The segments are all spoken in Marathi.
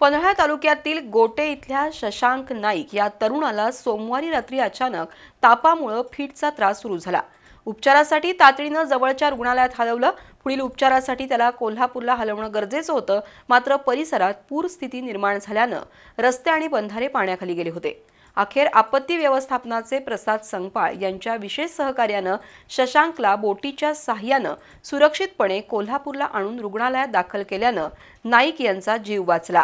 पन्हाळा तालुक्यातील गोटे इथल्या शशांक नाईक या तरुणाला सोमवारी रात्री अचानक तापामुळे फिटचा त्रास सुरू झाला। उपचारासाठी तातडीनं जवळच्या रुग्णालयात हलवलं। पुढील उपचारासाठी त्याला कोल्हापूरला हलवणं गरजेचं होतं, मात्र परिसरात पूर स्थिती निर्माण झाल्यानं रस्ते आणि बंधारे पाण्याखाली गेले होते। अखेर आपत्ती व्यवस्थापनाचे प्रसाद संगपाळ यांच्या विशेष सहकार्यानं शशांकला बोटीच्या साहाय्यानं सुरक्षितपणे कोल्हापूरला आणून रुग्णालयात दाखल केल्यानं नाईक यांचा जीव वाचला।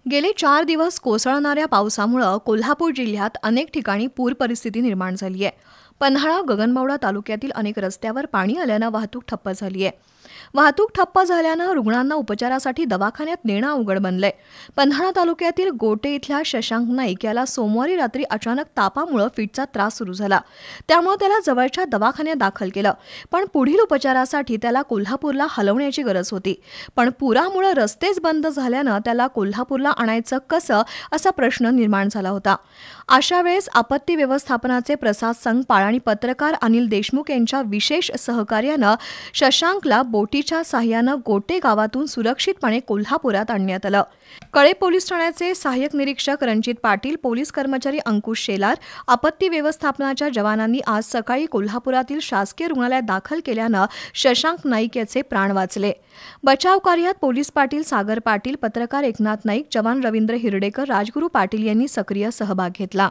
गेले 4 दिवस कोसळणाऱ्या पावसामुळे कोल्हापूर जिल्ह्यात अनेक ठिकाणी पूर परिस्थिती निर्माण झाली आहे। पन्हाळा गगनबावडा तालुक्यातील अनेक रस्त्यावर पाणी आल्यानं वाहतूक ठप्प झाली आहे। वाहतूक ठप्प झाल्यानं रुग्णांना उपचारासाठी दवाखान्यात नेणं अवघड बनलंय। पन्हाळा तालुक्यातील गोटे इथल्या शशांक नाईक याला सोमवारी रात्री अचानक तापामुळे फिटचा त्रास सुरू झाला, त्यामुळे त्याला जवळच्या दवाखान्यात दाखल केलं। पण पुढील उपचारासाठी त्याला कोल्हापूरला हलवण्याची गरज होती, पण पुरामुळे रस्तेच बंद झाल्यानं त्याला कोल्हापूरला आणायचं कसं असा प्रश्न निर्माण झाला होता। अशा वेळेस आपत्ती व्यवस्थापनाचे प्रसाद संगपाळ आणि पत्रकार अनिल देशमुख यांच्या विशेष सहकार्यानं शशांकला बोटीच्या साहाय्यानं गोटे गावातून सुरक्षितपणे कोल्हापुरात आणण्यात आलं। कळे पोलीस ठाण्याचे सहाय्यक निरीक्षक रणजित पाटील, पोलीस कर्मचारी अंकुश शेलार, आपत्ती व्यवस्थापनाच्या जवानांनी आज सकाळी कोल्हापुरातील शासकीय रुग्णालयात दाखल केल्यानं शशांक नाईक याचे प्राण वाचले। बचाव कार्यात पोलीस पाटील सागर पाटील, पत्रकार एकनाथ नाईक, जवान रवींद्र हिरडेकर, राजगुरू पाटील यांनी सक्रिय सहभाग घेतला।